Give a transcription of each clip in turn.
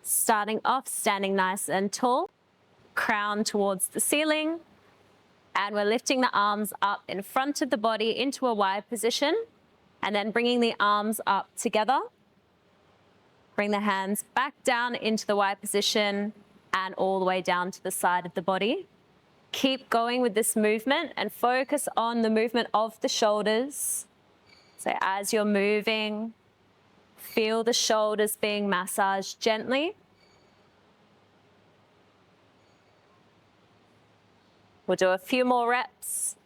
Starting off, standing nice and tall, crown towards the ceiling, and we're lifting the arms up in front of the body into a Y position, and then bringing the arms up together. Bring the hands back down into the Y position and all the way down to the side of the body. Keep going with this movement and focus on the movement of the shoulders. So as you're moving, feel the shoulders being massaged gently. We'll do a few more reps.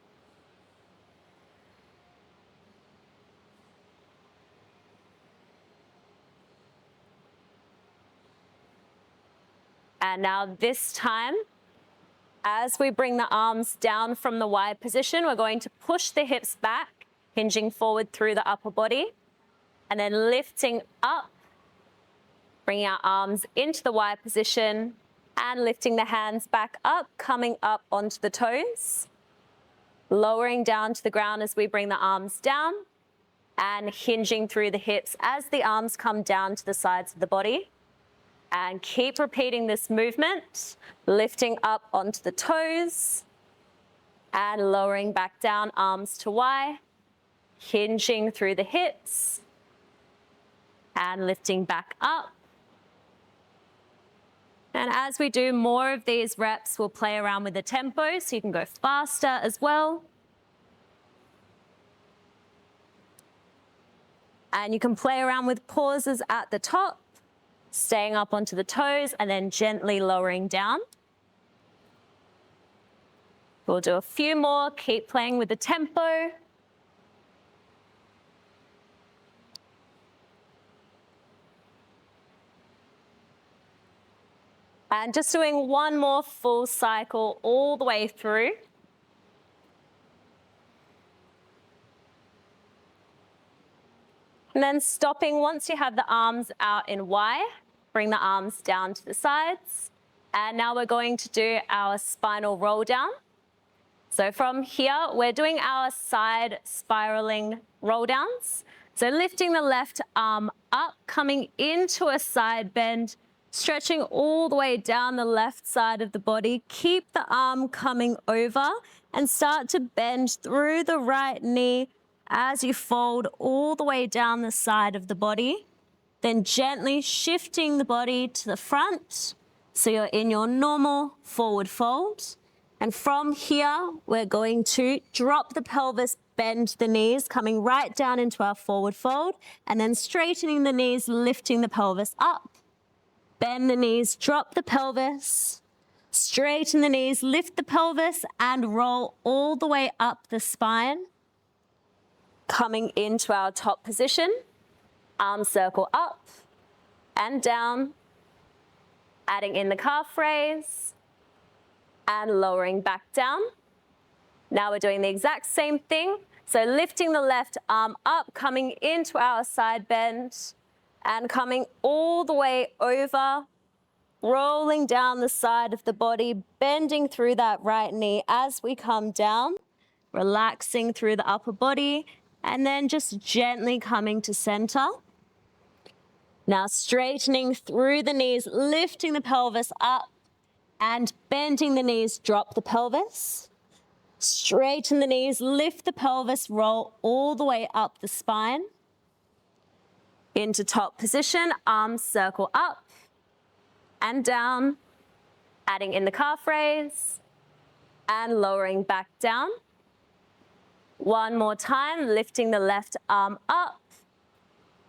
And now this time, as we bring the arms down from the Y position, we're going to push the hips back, hinging forward through the upper body, and then lifting up, bringing our arms into the Y position, and lifting the hands back up, coming up onto the toes, lowering down to the ground as we bring the arms down, and hinging through the hips as the arms come down to the sides of the body. And keep repeating this movement, lifting up onto the toes and lowering back down, arms to Y, hinging through the hips and lifting back up. And as we do more of these reps, we'll play around with the tempo so you can go faster as well. And you can play around with pauses at the top, staying up onto the toes and then gently lowering down. We'll do a few more, keep playing with the tempo. And just doing one more full cycle all the way through. And then stopping once you have the arms out in Y, bring the arms down to the sides. And now we're going to do our spinal roll down. So from here, we're doing our side spiraling roll downs. So lifting the left arm up, coming into a side bend, stretching all the way down the left side of the body. Keep the arm coming over and start to bend through the right knee as you fold all the way down the side of the body, then gently shifting the body to the front so you're in your normal forward fold. And from here, we're going to drop the pelvis, bend the knees, coming right down into our forward fold, and then straightening the knees, lifting the pelvis up. Bend the knees, drop the pelvis, straighten the knees, lift the pelvis, and roll all the way up the spine. Coming into our top position, arms circle up and down, adding in the calf raise and lowering back down. Now we're doing the exact same thing. So lifting the left arm up, coming into our side bend and coming all the way over, rolling down the side of the body, bending through that right knee as we come down, relaxing through the upper body, and then just gently coming to center. Now straightening through the knees, lifting the pelvis up and bending the knees, drop the pelvis. Straighten the knees, lift the pelvis, roll all the way up the spine. Into top position, arms circle up and down, adding in the calf raise and lowering back down. One more time, lifting the left arm up,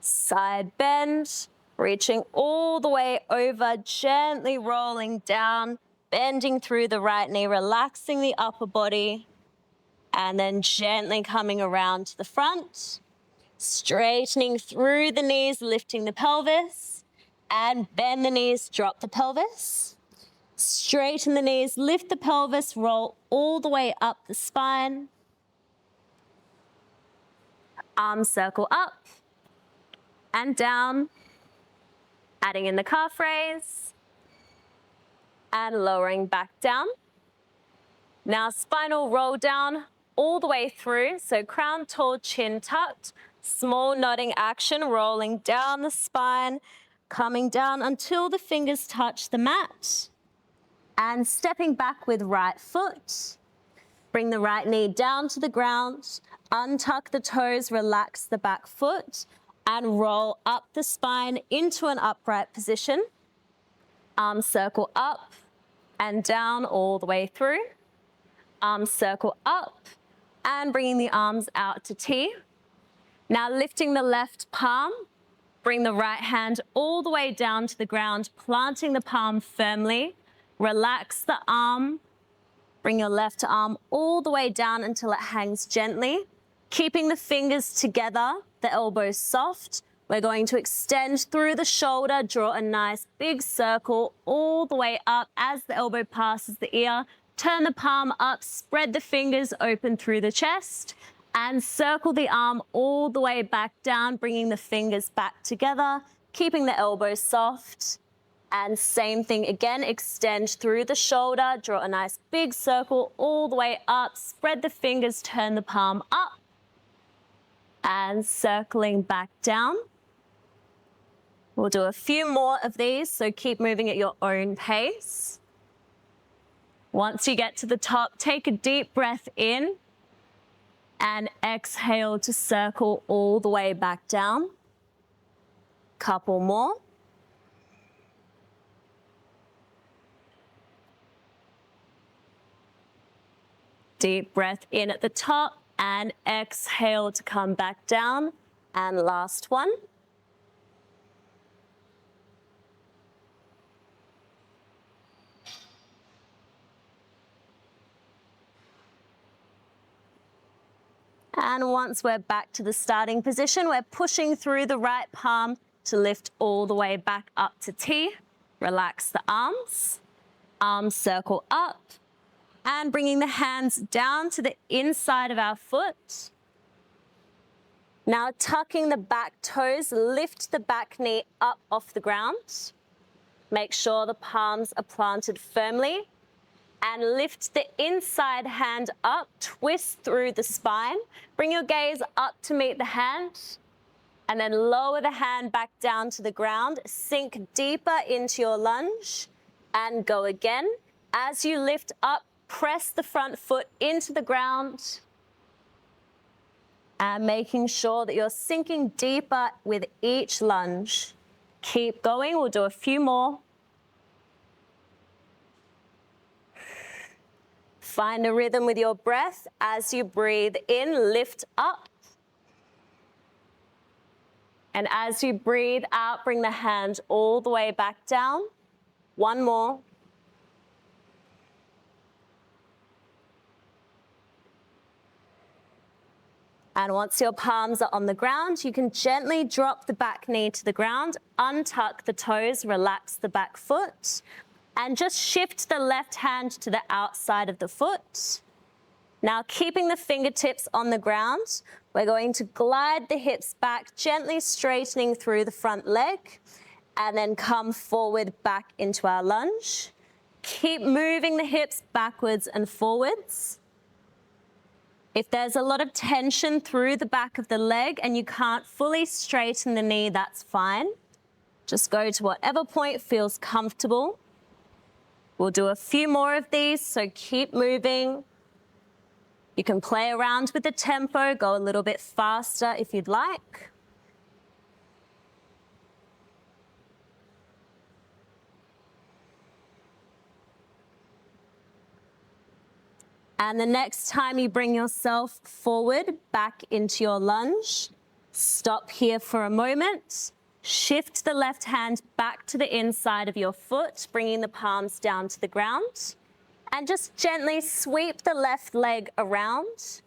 side bend, reaching all the way over, gently rolling down, bending through the right knee, relaxing the upper body, and then gently coming around to the front, straightening through the knees, lifting the pelvis, and bend the knees, drop the pelvis, straighten the knees, lift the pelvis, roll all the way up the spine. Arms circle up and down, adding in the calf raise and lowering back down. Now spinal roll down all the way through. So crown tall, chin tucked, small nodding action, rolling down the spine, coming down until the fingers touch the mat. And stepping back with right foot. Bring the right knee down to the ground, untuck the toes, relax the back foot, and roll up the spine into an upright position. Arms circle up and down all the way through. Arms circle up and bringing the arms out to T. Now lifting the left palm, bring the right hand all the way down to the ground, planting the palm firmly. Relax the arm. Bring your left arm all the way down until it hangs gently. Keeping the fingers together, the elbows soft. We're going to extend through the shoulder, draw a nice big circle all the way up as the elbow passes the ear. Turn the palm up, spread the fingers open through the chest, and circle the arm all the way back down, bringing the fingers back together, keeping the elbows soft. And same thing again, extend through the shoulder, draw a nice big circle all the way up, spread the fingers, turn the palm up, and circling back down. We'll do a few more of these, so keep moving at your own pace. Once you get to the top, take a deep breath in and exhale to circle all the way back down. Couple more. Deep breath in at the top and exhale to come back down. And last one. And once we're back to the starting position, we're pushing through the right palm to lift all the way back up to T. Relax the arms. Arms circle up. And bringing the hands down to the inside of our foot. Now tucking the back toes, lift the back knee up off the ground. Make sure the palms are planted firmly. And lift the inside hand up, twist through the spine. Bring your gaze up to meet the hand. And then lower the hand back down to the ground. Sink deeper into your lunge. And go again. As you lift up, press the front foot into the ground and making sure that you're sinking deeper with each lunge. Keep going, we'll do a few more. Find a rhythm with your breath. As you breathe in, lift up. And as you breathe out, bring the hand all the way back down. One more. And once your palms are on the ground, you can gently drop the back knee to the ground, untuck the toes, relax the back foot, and just shift the left hand to the outside of the foot. Now, keeping the fingertips on the ground, we're going to glide the hips back, gently straightening through the front leg, and then come forward back into our lunge. Keep moving the hips backwards and forwards. If there's a lot of tension through the back of the leg and you can't fully straighten the knee, that's fine. Just go to whatever point feels comfortable. We'll do a few more of these, so keep moving. You can play around with the tempo, go a little bit faster if you'd like. And the next time you bring yourself forward, back into your lunge, stop here for a moment. Shift the left hand back to the inside of your foot, bringing the palms down to the ground. And just gently sweep the left leg around.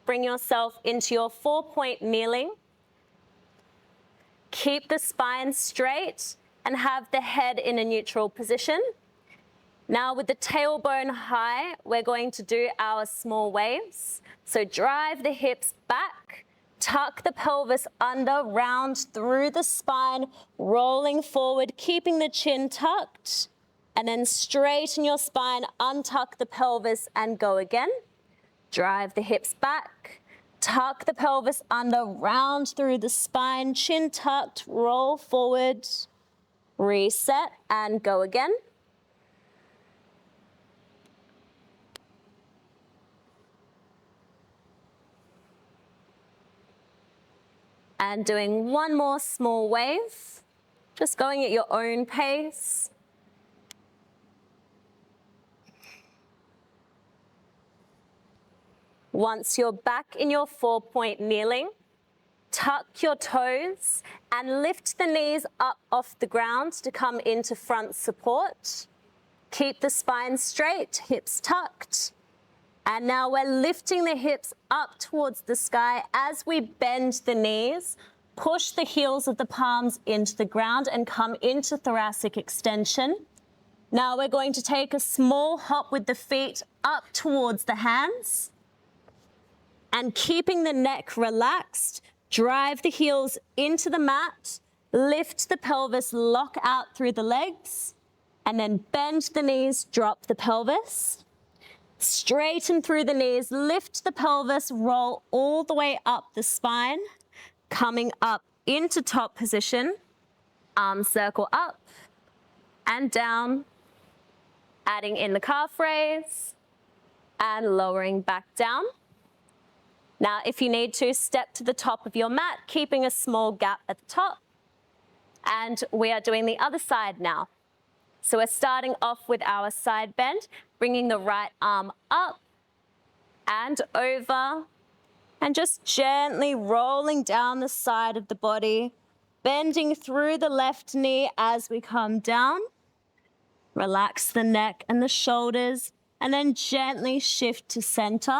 Bring yourself into your 4-point kneeling. Keep the spine straight and have the head in a neutral position. Now with the tailbone high, we're going to do our small waves. So drive the hips back, tuck the pelvis under, round through the spine, rolling forward, keeping the chin tucked, and then straighten your spine, untuck the pelvis and go again. Drive the hips back, tuck the pelvis under, round through the spine, chin tucked, roll forward, reset, and go again. And doing one more small wave, just going at your own pace. Once you're back in your 4-point kneeling, tuck your toes and lift the knees up off the ground to come into front support. Keep the spine straight, hips tucked. And now we're lifting the hips up towards the sky as we bend the knees. Push the heels of the palms into the ground and come into thoracic extension. Now we're going to take a small hop with the feet up towards the hands. And keeping the neck relaxed, drive the heels into the mat, lift the pelvis, lock out through the legs, and then bend the knees, drop the pelvis. Straighten through the knees, lift the pelvis, roll all the way up the spine, coming up into top position, arms circle up and down, adding in the calf raise and lowering back down. Now, if you need to, step to the top of your mat, keeping a small gap at the top. And we are doing the other side now. So we're starting off with our side bend, bringing the right arm up and over, and just gently rolling down the side of the body, bending through the left knee as we come down. Relax the neck and the shoulders, and then gently shift to center.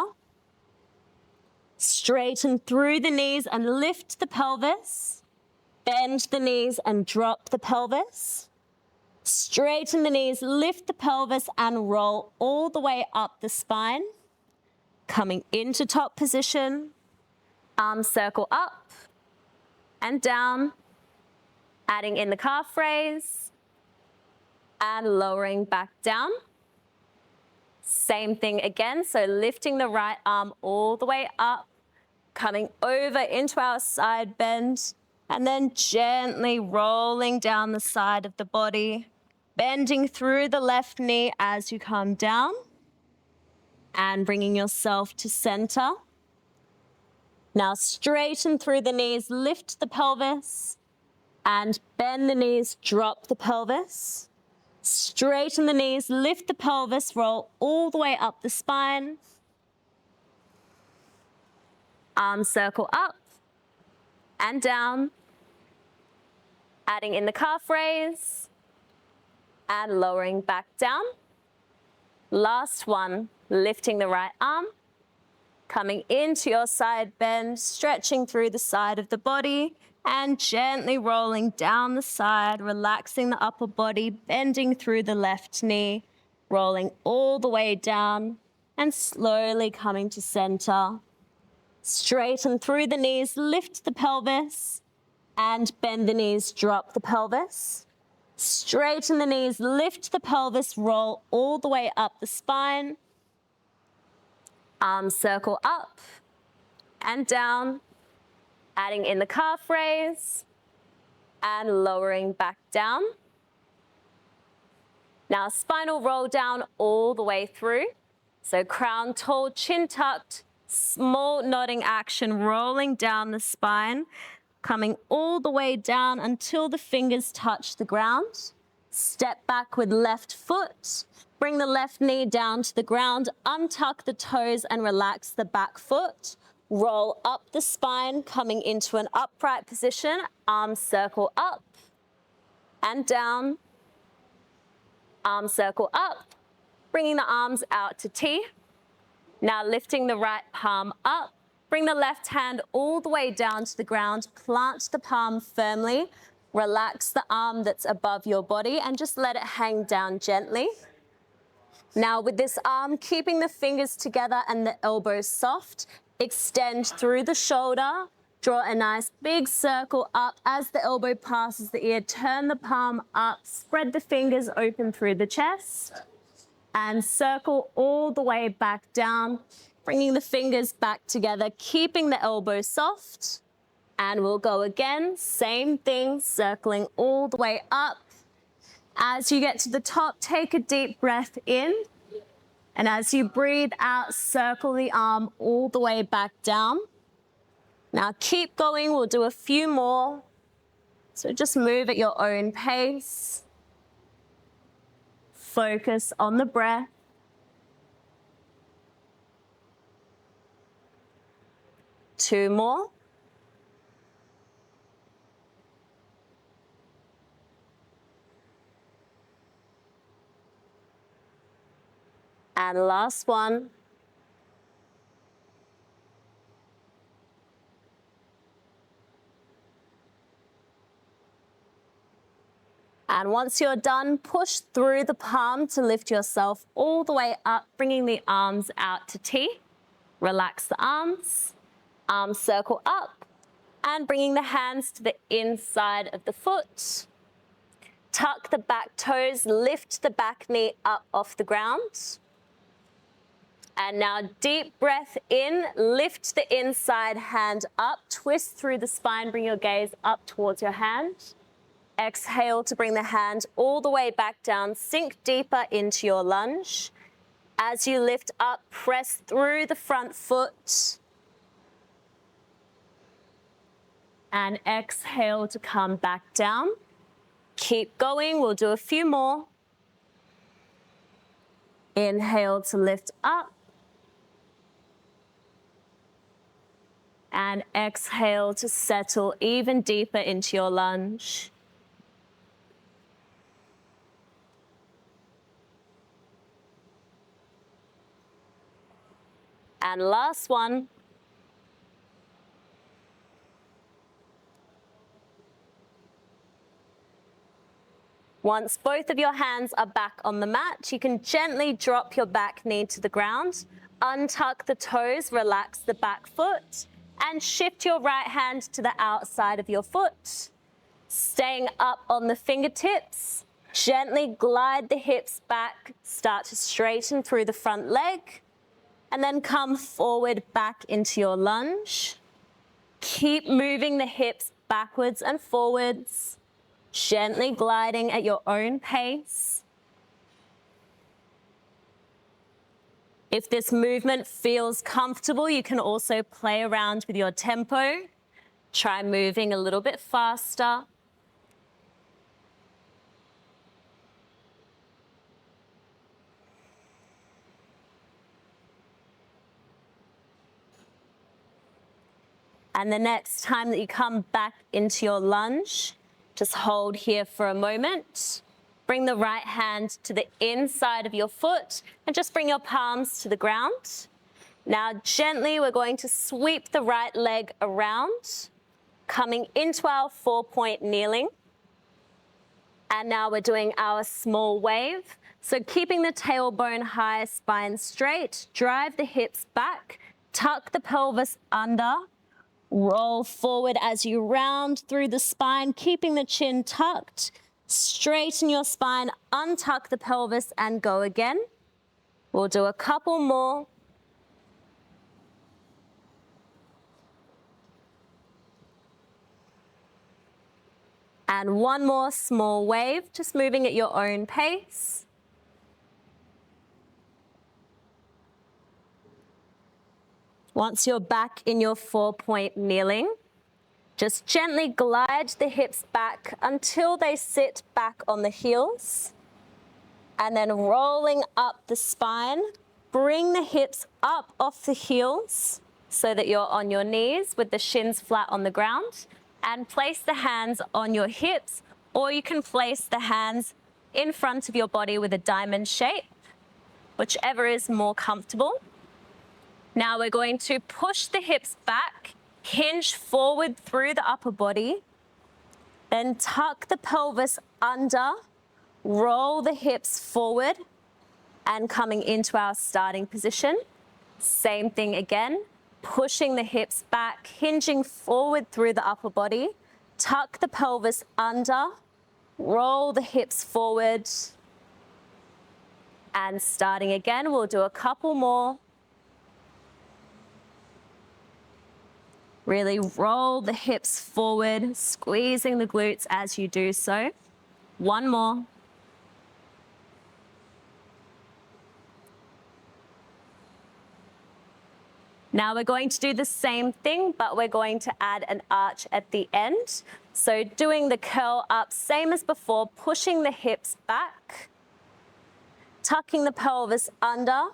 Straighten through the knees and lift the pelvis. Bend the knees and drop the pelvis. Straighten the knees, lift the pelvis and roll all the way up the spine. Coming into top position, arms circle up and down, adding in the calf raise and lowering back down. Same thing again, so lifting the right arm all the way up, coming over into our side bend, and then gently rolling down the side of the body, bending through the left knee as you come down, and bringing yourself to center. Now straighten through the knees, lift the pelvis, and bend the knees, drop the pelvis. Straighten the knees, lift the pelvis, roll all the way up the spine. Arms circle up and down, adding in the calf raise and lowering back down. Last one, lifting the right arm, coming into your side bend, stretching through the side of the body, and gently rolling down the side, relaxing the upper body, bending through the left knee, rolling all the way down, and slowly coming to center. Straighten through the knees, lift the pelvis, and bend the knees, drop the pelvis. Straighten the knees, lift the pelvis, roll all the way up the spine. Arms circle up and down, adding in the calf raise and lowering back down. Now spinal roll down all the way through. So crown tall, chin tucked, small nodding action, rolling down the spine, coming all the way down until the fingers touch the ground. Step back with left foot. Bring the left knee down to the ground, untuck the toes and relax the back foot. Roll up the spine, coming into an upright position. Arms circle up and down. Arms circle up, bringing the arms out to T. Now lifting the right palm up. Bring the left hand all the way down to the ground. Plant the palm firmly. Relax the arm that's above your body and just let it hang down gently. Now with this arm, keeping the fingers together and the elbows soft, extend through the shoulder, draw a nice big circle up as the elbow passes the ear, turn the palm up, spread the fingers open through the chest, and circle all the way back down, bringing the fingers back together, keeping the elbows soft. And we'll go again, same thing, circling all the way up As you get to the top, take a deep breath in. And as you breathe out, circle the arm all the way back down. Now keep going, we'll do a few more. So just move at your own pace. Focus on the breath. Two more. And last one. And once you're done, push through the palm to lift yourself all the way up, bringing the arms out to T. Relax the arms, arms circle up, and bringing the hands to the inside of the foot. Tuck the back toes, lift the back knee up off the ground. And now deep breath in, lift the inside hand up, twist through the spine, bring your gaze up towards your hand. Exhale to bring the hand all the way back down, sink deeper into your lunge. As you lift up, press through the front foot. And exhale to come back down. Keep going, we'll do a few more. Inhale to lift up. And exhale to settle even deeper into your lunge. And last one. Once both of your hands are back on the mat, you can gently drop your back knee to the ground, untuck the toes, relax the back foot, and shift your right hand to the outside of your foot. Staying up on the fingertips, gently glide the hips back, start to straighten through the front leg, and then come forward back into your lunge. Keep moving the hips backwards and forwards, gently gliding at your own pace. If this movement feels comfortable, you can also play around with your tempo. Try moving a little bit faster. And the next time that you come back into your lunge, just hold here for a moment. Bring the right hand to the inside of your foot and just bring your palms to the ground. Now gently we're going to sweep the right leg around, coming into our 4-point kneeling. And now we're doing our small wave. So keeping the tailbone high, spine straight, drive the hips back, tuck the pelvis under, roll forward as you round through the spine, keeping the chin tucked. Straighten your spine, untuck the pelvis, and go again. We'll do a couple more. And one more small wave, just moving at your own pace. Once you're back in your 4-point kneeling, just gently glide the hips back until they sit back on the heels. And then rolling up the spine, bring the hips up off the heels so that you're on your knees with the shins flat on the ground. And place the hands on your hips, or you can place the hands in front of your body with a diamond shape, whichever is more comfortable. Now we're going to push the hips back, hinge forward through the upper body, then tuck the pelvis under, roll the hips forward, and coming into our starting position. Same thing again, pushing the hips back, hinging forward through the upper body, tuck the pelvis under, roll the hips forward, and starting again, we'll do a couple more. Really roll the hips forward, squeezing the glutes as you do so. One more. Now we're going to do the same thing, but we're going to add an arch at the end. So doing the curl up, same as before, pushing the hips back, tucking the pelvis under,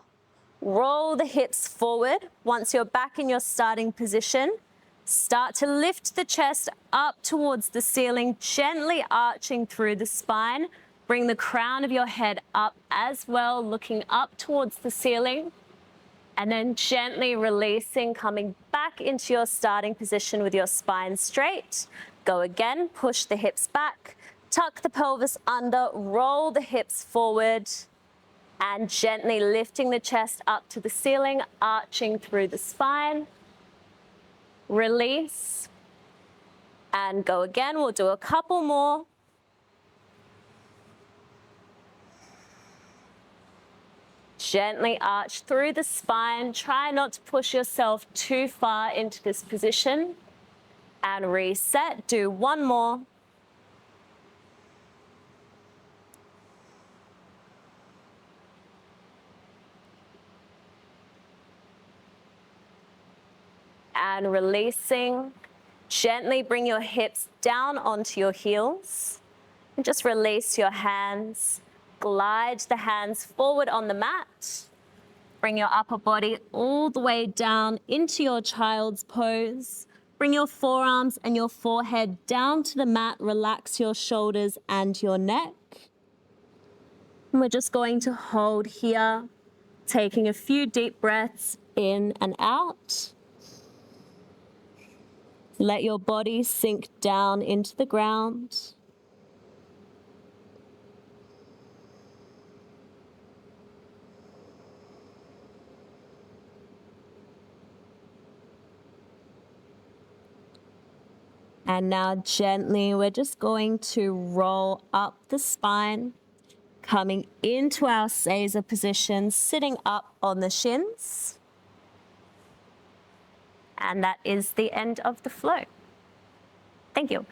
roll the hips forward. Once you're back in your starting position, start to lift the chest up towards the ceiling, gently arching through the spine. Bring the crown of your head up as well, looking up towards the ceiling. And then gently releasing, coming back into your starting position with your spine straight. Go again, push the hips back, tuck the pelvis under, roll the hips forward, and gently lifting the chest up to the ceiling, arching through the spine. Release, and go again. We'll do a couple more. Gently arch through the spine. Try not to push yourself too far into this position. And reset. Do one more. And releasing. Gently bring your hips down onto your heels. And just release your hands. Glide the hands forward on the mat. Bring your upper body all the way down into your child's pose. Bring your forearms and your forehead down to the mat. Relax your shoulders and your neck. And we're just going to hold here, taking a few deep breaths in and out. Let your body sink down into the ground. And now gently, we're just going to roll up the spine, coming into our Seiza position, sitting up on the shins. And that is the end of the flow. Thank you.